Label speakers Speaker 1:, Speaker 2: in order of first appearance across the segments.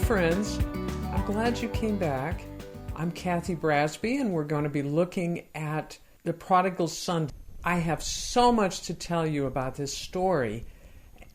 Speaker 1: friends. I'm glad you came back. I'm Kathy Brasby, and we're going to be looking at the Prodigal Son. I have so much to tell you about this story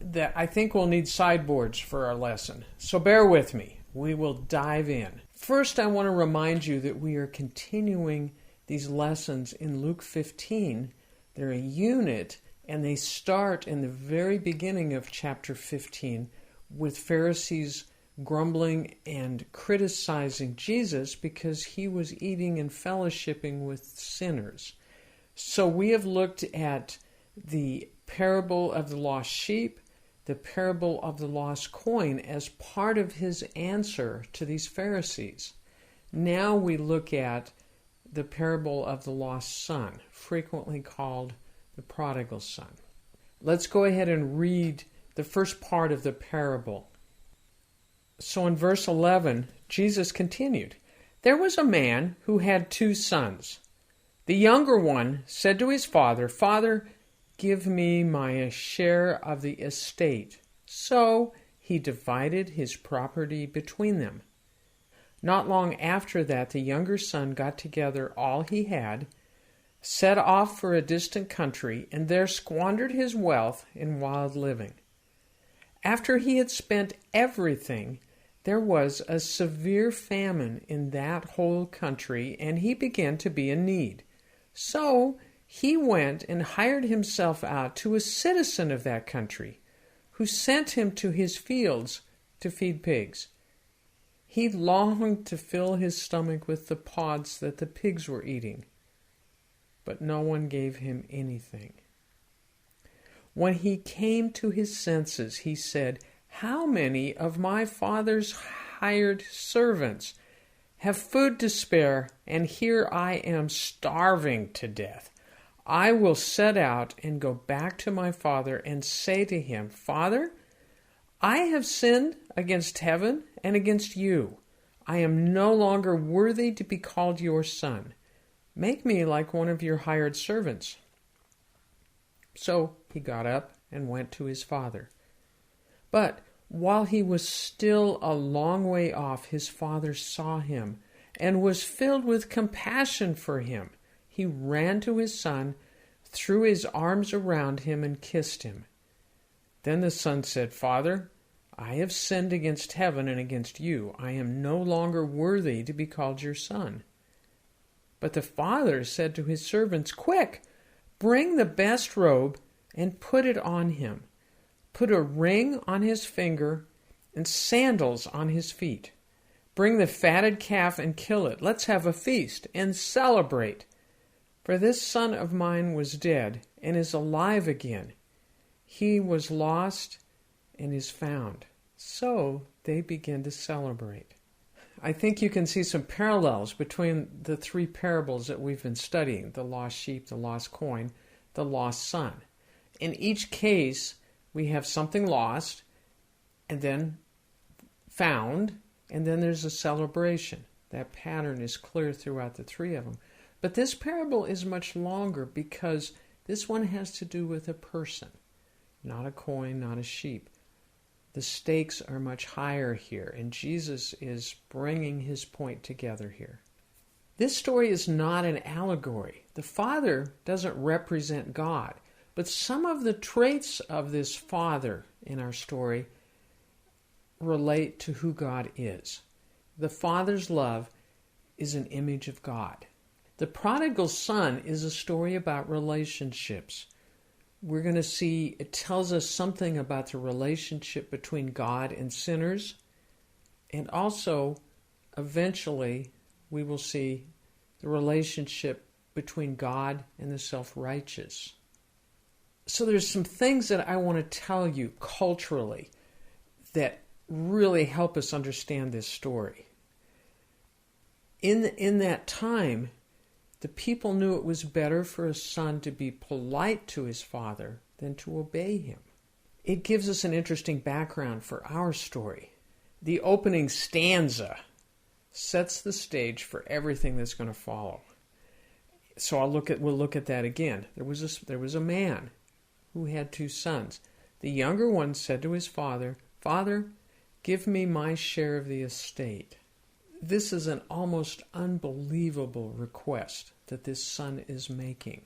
Speaker 1: that I think we'll need sideboards for our lesson. So bear with me. We will dive in. First, I want to remind you that we are continuing these lessons in Luke 15. They're a unit, and they start in the very beginning of chapter 15 with Pharisees grumbling and criticizing Jesus because he was eating and fellowshipping with sinners. So we have looked at the parable of the lost sheep, the parable of the lost coin as part of his answer to these Pharisees. Now we look at the parable of the lost son, frequently called the prodigal son. Let's go ahead and read the first part of the parable. So in verse 11, Jesus continued, "There was a man who had 2 sons. The younger one said to his father, 'Father, give me my share of the estate.' So he divided his property between them. Not long after that, the younger son got together all he had, set off for a distant country, and there squandered his wealth in wild living. After he had spent everything, there was a severe famine in that whole country, and he began to be in need. So he went and hired himself out to a citizen of that country, who sent him to his fields to feed pigs. He longed to fill his stomach with the pods that the pigs were eating, but no one gave him anything. When he came to his senses, he said, 'How many of my father's hired servants have food to spare, and here I am starving to death? I will set out and go back to my father and say to him, Father, I have sinned against heaven and against you. I am no longer worthy to be called your son. Make me like one of your hired servants.' So he got up and went to his father. But while he was still a long way off, his father saw him and was filled with compassion for him. He ran to his son, threw his arms around him, and kissed him. Then the son said, 'Father, I have sinned against heaven and against you. I am no longer worthy to be called your son.' But the father said to his servants, 'Quick, bring the best robe and put it on him. Put a ring on his finger and sandals on his feet. Bring the fatted calf and kill it. Let's have a feast and celebrate. For this son of mine was dead and is alive again. He was lost and is found.' So they began to celebrate." I think you can see some parallels between the 3 parables that we've been studying: the lost sheep, the lost coin, the lost son. In each case, we have something lost, and then found, and then there's a celebration. That pattern is clear throughout the 3 of them. But this parable is much longer because this one has to do with a person, not a coin, not a sheep. The stakes are much higher here, and Jesus is bringing his point together here. This story is not an allegory. The Father doesn't represent God, but some of the traits of this Father in our story relate to who God is. The Father's love is an image of God. The Prodigal Son is a story about relationships. We're going to see it tells us something about the relationship between God and sinners, and also eventually we will see the relationship between God and the self-righteous. So there's some things that I want to tell you culturally that really help us understand this story. In that time, the people knew it was better for a son to be polite to his father than to obey him. It gives us an interesting background for our story. The opening stanza sets the stage for everything that's going to follow. So we'll look at that again. There was a man who had 2 sons. The younger one said to his father, "Father, Give me my share of the estate. This is an almost unbelievable request that this son is making.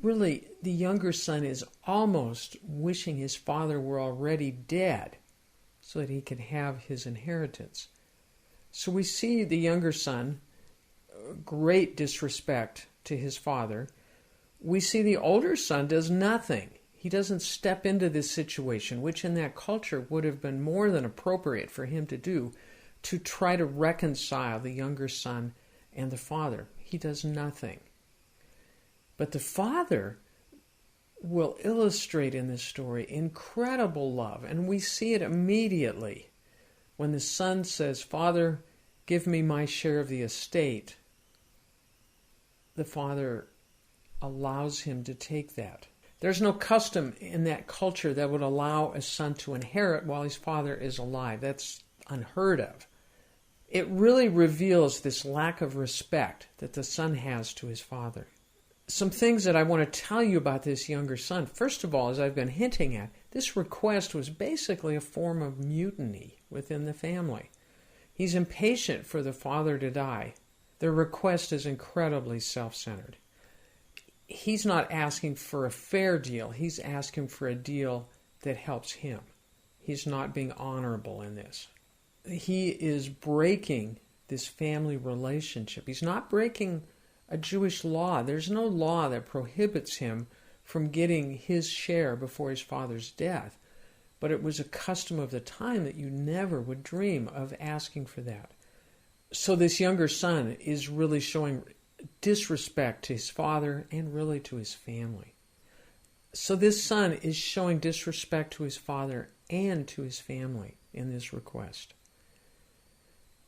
Speaker 1: Really, the younger son is almost wishing his father were already dead so that he could have his inheritance. So we see the younger son, great disrespect to his father. We see the older son does nothing. He doesn't step into this situation, which in that culture would have been more than appropriate for him to do, to try to reconcile the younger son and the father. He does nothing. But the father will illustrate in this story incredible love, and we see it immediately when the son says, "Father, give me my share of the estate." The father allows him to take that. There's no custom in that culture that would allow a son to inherit while his father is alive. That's unheard of. It really reveals this lack of respect that the son has to his father. Some things that I want to tell you about this younger son. First of all, as I've been hinting at, this request was basically a form of mutiny within the family. He's impatient for the father to die. The request is incredibly self-centered. He's not asking for a fair deal. He's asking for a deal that helps him. He's not being honorable in this. He is breaking this family relationship. He's not breaking a Jewish law. There's no law that prohibits him from getting his share before his father's death. But it was a custom of the time that you never would dream of asking for that. So this younger son is really showing disrespect to his father and really to his family. So this son is showing disrespect to his father and to his family in this request.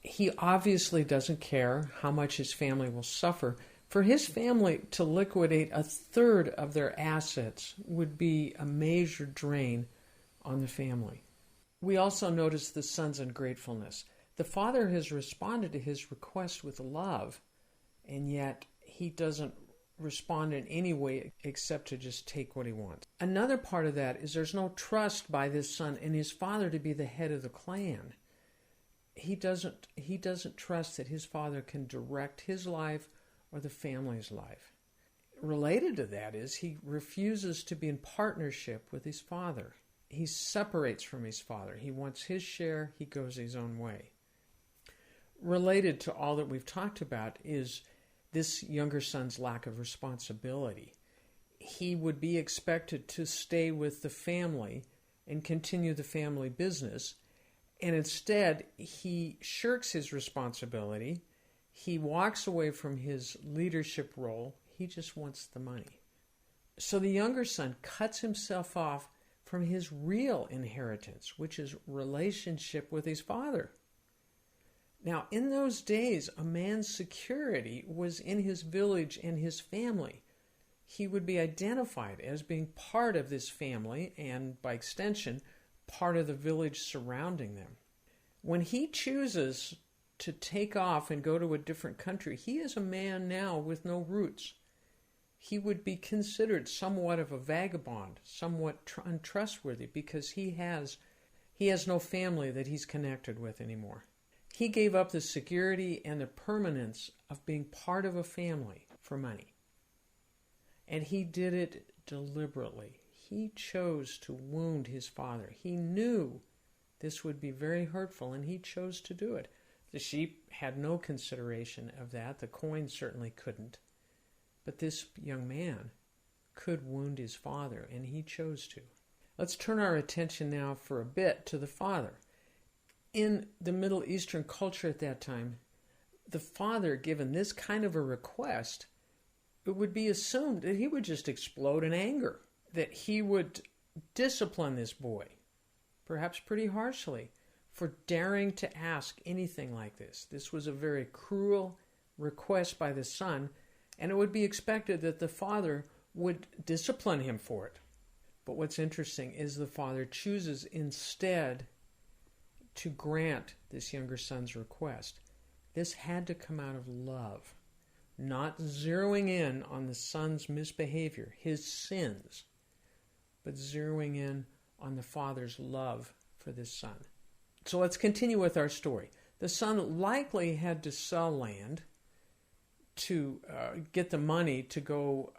Speaker 1: He obviously doesn't care how much his family will suffer. For his family to liquidate a third of their assets would be a major drain on the family. We also notice the son's ungratefulness. The father has responded to his request with love, and yet he doesn't respond in any way except to just take what he wants. Another part of that is there's no trust by this son in his father to be the head of the clan. He doesn't trust that his father can direct his life or the family's life. Related to that is he refuses to be in partnership with his father. He separates from his father. He wants his share. He goes his own way. Related to all that we've talked about is this younger son's lack of responsibility. He would be expected to stay with the family and continue the family business, and instead he shirks his responsibility. He walks away from his leadership role. He just wants the money. So the younger son cuts himself off from his real inheritance, which is relationship with his father. Now, in those days, a man's security was in his village and his family. He would be identified as being part of this family and, by extension, part of the village surrounding them. When he chooses to take off and go to a different country, he is a man now with no roots. He would be considered somewhat of a vagabond, somewhat untrustworthy, because he has no family that he's connected with anymore. He gave up the security and the permanence of being part of a family for money. And he did it deliberately. He chose to wound his father. He knew this would be very hurtful, and he chose to do it. The sheep had no consideration of that. The coin certainly couldn't. But this young man could wound his father, and he chose to. Let's turn our attention now for a bit to the father. In the Middle Eastern culture at that time, the father, given this kind of a request, it would be assumed that he would just explode in anger, that he would discipline this boy, perhaps pretty harshly, for daring to ask anything like this. This was a very cruel request by the son, and it would be expected that the father would discipline him for it. But what's interesting is the father chooses instead to grant this younger son's request. This had to come out of love, not zeroing in on the son's misbehavior, his sins, but zeroing in on the father's love for this son. So let's continue with our story. The son likely had to sell land to get the money to go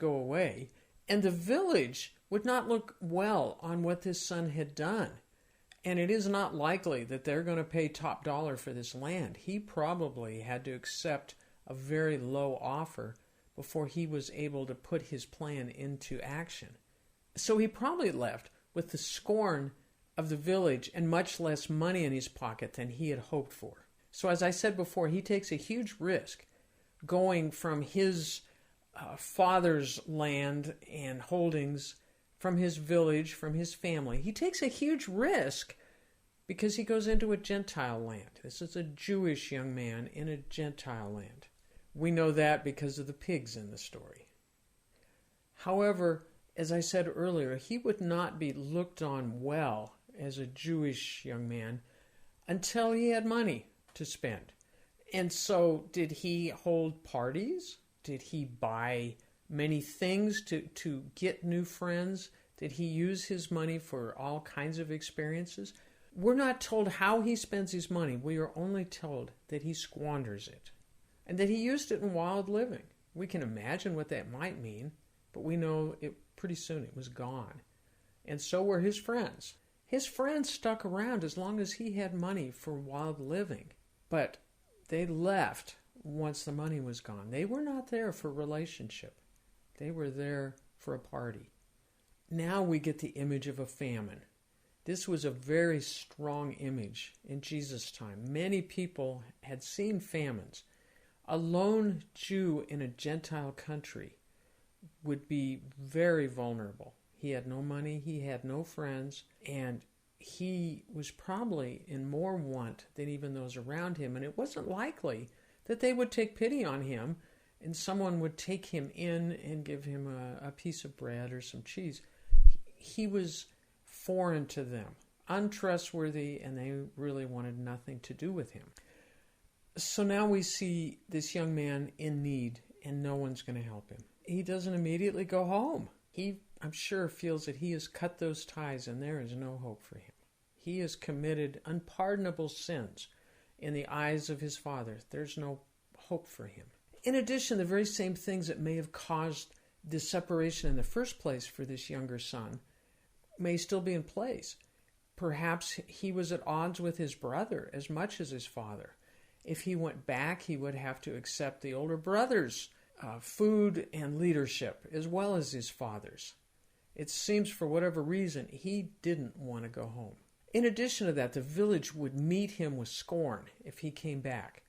Speaker 1: away, and the village would not look well on what this son had done. And it is not likely that they're going to pay top dollar for this land. He probably had to accept a very low offer before he was able to put his plan into action. So he probably left with the scorn of the village and much less money in his pocket than he had hoped for. So as I said before, he takes a huge risk going from his father's land and holdings, from his village, from his family. He takes a huge risk because he goes into a Gentile land. This is a Jewish young man in a Gentile land. We know that because of the pigs in the story. However, as I said earlier, he would not be looked on well as a Jewish young man until he had money to spend. And so did he hold parties? Did he buy many things to get new friends? Did he use his money for all kinds of experiences? We're not told how he spends his money. We are only told that he squanders it and that he used it in wild living. We can imagine what that might mean, but we know pretty soon it was gone. And so were his friends. His friends stuck around as long as he had money for wild living, but they left once the money was gone. They were not there for relationship. They were there for a party. Now we get the image of a famine. This was a very strong image in Jesus' time. Many people had seen famines. A lone Jew in a Gentile country would be very vulnerable. He had no money, he had no friends, and he was probably in more want than even those around him. And it wasn't likely that they would take pity on him and someone would take him in and give him a piece of bread or some cheese. He was foreign to them, untrustworthy, and they really wanted nothing to do with him. So now we see this young man in need, and no one's going to help him. He doesn't immediately go home. He, I'm sure, feels that he has cut those ties and there is no hope for him. He has committed unpardonable sins in the eyes of his father. There's no hope for him. In addition, the very same things that may have caused this separation in the first place for this younger son may still be in place. Perhaps he was at odds with his brother as much as his father. If he went back, he would have to accept the older brother's food and leadership as well as his father's. It seems for whatever reason he didn't want to go home. In addition to that, the village would meet him with scorn if he came back.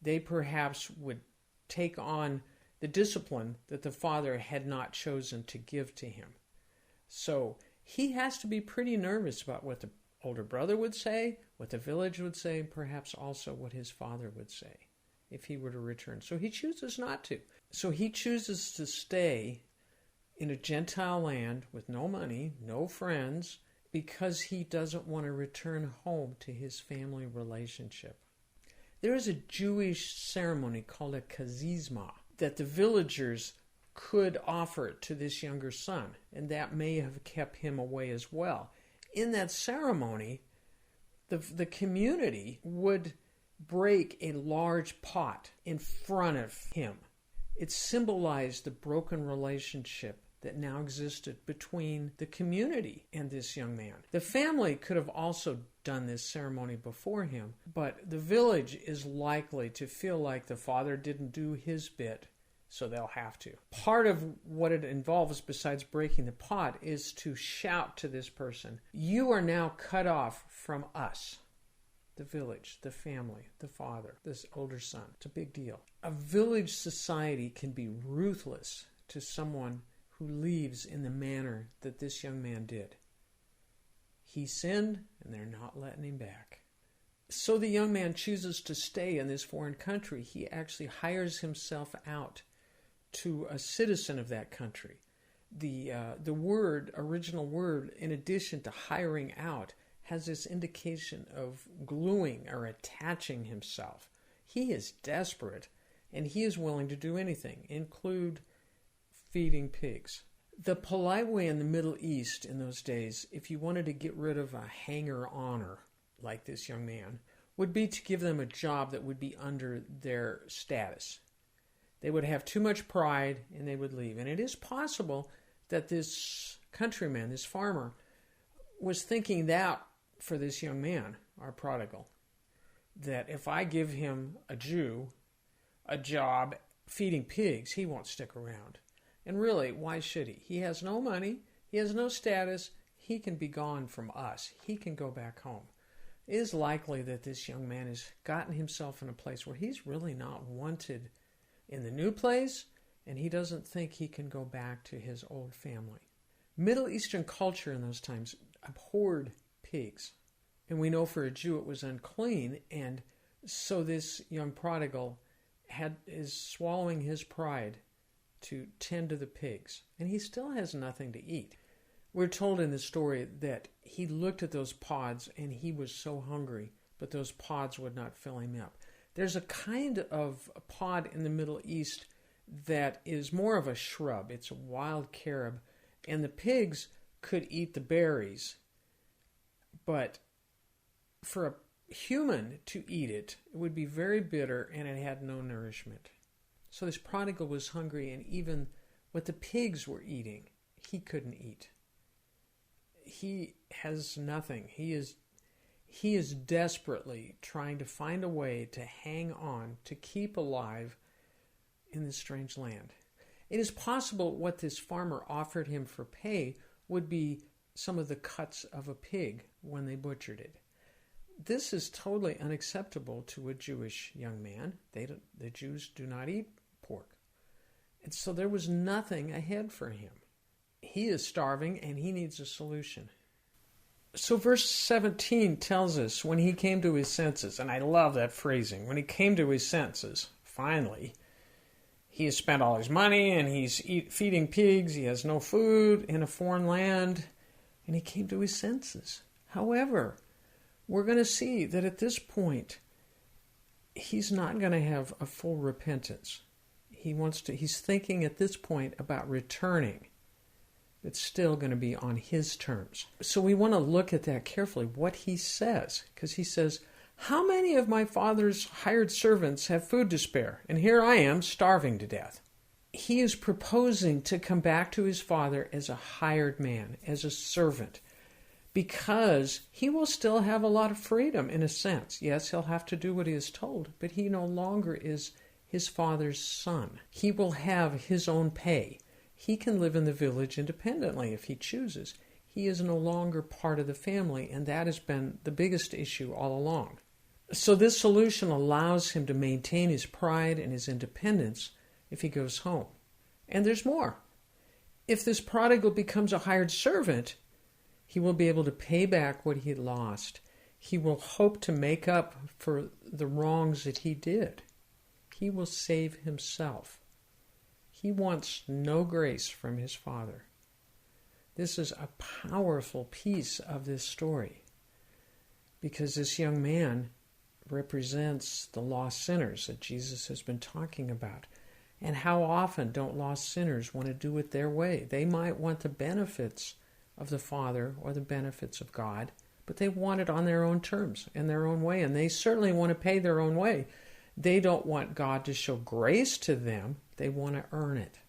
Speaker 1: They perhaps would take on the discipline that the father had not chosen to give to him. So he has to be pretty nervous about what the older brother would say, what the village would say, and perhaps also what his father would say if he were to return. So he chooses not to. So he chooses to stay in a Gentile land with no money, no friends, because he doesn't want to return home to his family relationship. There is a Jewish ceremony called a kazizma that the villagers could offer to this younger son, and that may have kept him away as well. In that ceremony, the community would break a large pot in front of him. It symbolized the broken relationship that now existed between the community and this young man. The family could have also done this ceremony before him, but the village is likely to feel like the father didn't do his bit, so they'll have to. Part of what it involves, besides breaking the pot, is to shout to this person, "You are now cut off from us." The village, the family, the father, this older son. It's a big deal. A village society can be ruthless to someone who leaves in the manner that this young man did. He sinned, and they're not letting him back. So the young man chooses to stay in this foreign country. He actually hires himself out to a citizen of that country. The original word, in addition to hiring out, has this indication of gluing or attaching himself. He is desperate, and he is willing to do anything, include feeding pigs. The polite way in the Middle East in those days, if you wanted to get rid of a hanger-oner, like this young man, would be to give them a job that would be under their status. They would have too much pride and they would leave. And it is possible that this countryman, this farmer, was thinking that for this young man, our prodigal, that if I give him a Jew a job feeding pigs, he won't stick around. And really, why should he? He has no money, he has no status, he can be gone from us. He can go back home. It is likely that this young man has gotten himself in a place where he's really not wanted in the new place, and he doesn't think he can go back to his old family. Middle Eastern culture in those times abhorred pigs. And we know for a Jew it was unclean, and so this young prodigal is swallowing his pride to tend to the pigs. And he still has nothing to eat. We're told in the story that he looked at those pods and he was so hungry, but those pods would not fill him up. There's a kind of pod in the Middle East that is more of a shrub. It's a wild carob, and the pigs could eat the berries, but for a human to eat it, it would be very bitter and it had no nourishment. So this prodigal was hungry, and even what the pigs were eating, he couldn't eat. He has nothing. He is desperately trying to find a way to hang on, to keep alive in this strange land. It is possible what this farmer offered him for pay would be some of the cuts of a pig when they butchered it. This is totally unacceptable to a Jewish young man. The Jews do not eat pork. And so there was nothing ahead for him. He is starving and he needs a solution. So verse 17 tells us when he came to his senses, and I love that phrasing, when he came to his senses, finally, he has spent all his money and he's feeding pigs, he has no food in a foreign land, and he came to his senses. However, we're going to see that at this point, he's not going to have a full repentance. He's thinking at this point about returning. It's still going to be on his terms. So we want to look at that carefully, what he says. Because he says, how many of my father's hired servants have food to spare? And here I am, starving to death. He is proposing to come back to his father as a hired man, as a servant, because he will still have a lot of freedom in a sense. Yes, he'll have to do what he is told, but he no longer is his father's son. He will have his own pay. He can live in the village independently if he chooses. He is no longer part of the family, and that has been the biggest issue all along. So this solution allows him to maintain his pride and his independence if he goes home. And there's more. If this prodigal becomes a hired servant, he will be able to pay back what he lost. He will hope to make up for the wrongs that he did. He will save himself. He wants no grace from his father. This is a powerful piece of this story, because this young man represents the lost sinners that Jesus has been talking about. And how often don't lost sinners want to do it their way? They might want the benefits of the Father or the benefits of God, but they want it on their own terms, in their own way, and they certainly want to pay their own way. They don't want God to show grace to them. They want to earn it.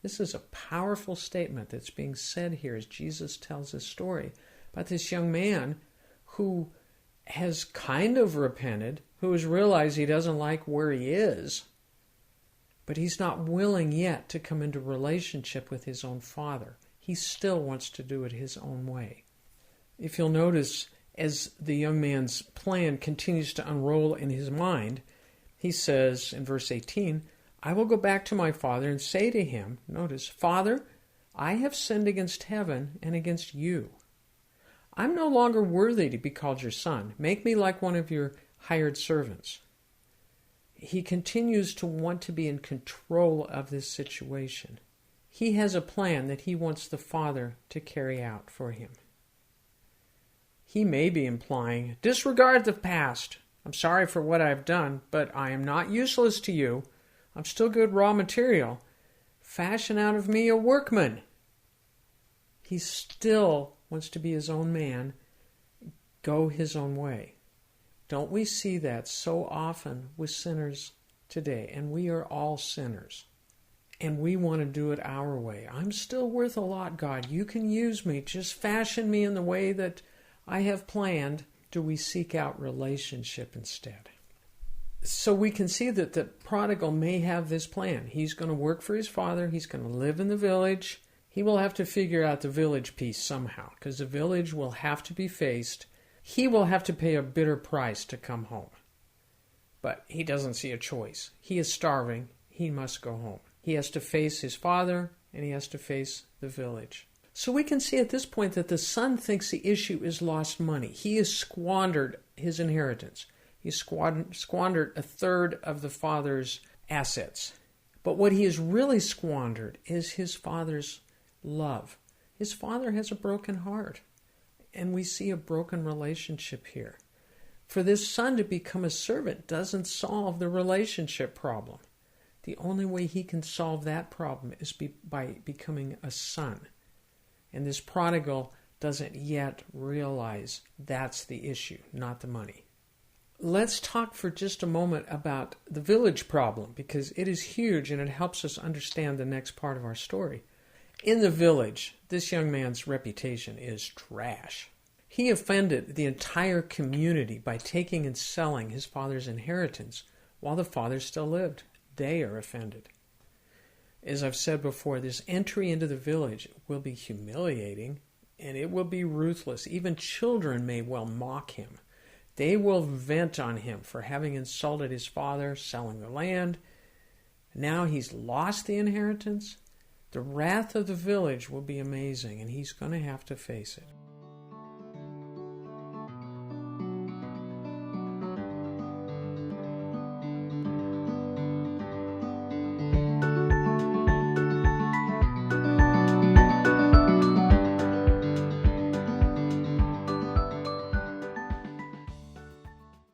Speaker 1: This is a powerful statement that's being said here as Jesus tells this story about this young man who has kind of repented, who has realized he doesn't like where he is, but he's not willing yet to come into relationship with his own father. He still wants to do it his own way. If you'll notice, as the young man's plan continues to unroll in his mind, he says in verse 18, I will go back to my father and say to him, notice, Father, I have sinned against heaven and against you. I'm no longer worthy to be called your son. Make me like one of your hired servants. He continues to want to be in control of this situation. He has a plan that he wants the Father to carry out for him. He may be implying, disregard the past. I'm sorry for what I've done, but I am not useless to you. I'm still good raw material. Fashion out of me a workman. He still wants to be his own man, go his own way. Don't we see that so often with sinners today? And we are all sinners. And we want to do it our way. I'm still worth a lot, God. You can use me. Just fashion me in the way that I have planned. Do we seek out relationship instead? So we can see that the prodigal may have this plan. He's going to work for his father. He's going to live in the village. He will have to figure out the village piece somehow, because the village will have to be faced. He will have to pay a bitter price to come home. But he doesn't see a choice. He is starving. He must go home. He has to face his father, and he has to face the village. So we can see at this point that the son thinks the issue is lost money. He has squandered his inheritance. He squandered a third of the father's assets. But what he has really squandered is his father's love. His father has a broken heart, and we see a broken relationship here. For this son to become a servant doesn't solve the relationship problem. The only way he can solve that problem is by becoming a son. And this prodigal doesn't yet realize that's the issue, not the money. Let's talk for just a moment about the village problem, because it is huge and it helps us understand the next part of our story. In the village, this young man's reputation is trash. He offended the entire community by taking and selling his father's inheritance while the father still lived. They are offended. As I've said before, this entry into the village will be humiliating, and it will be ruthless. Even children may well mock him. They will vent on him for having insulted his father, selling the land. Now he's lost the inheritance. The wrath of the village will be amazing, and he's going to have to face it.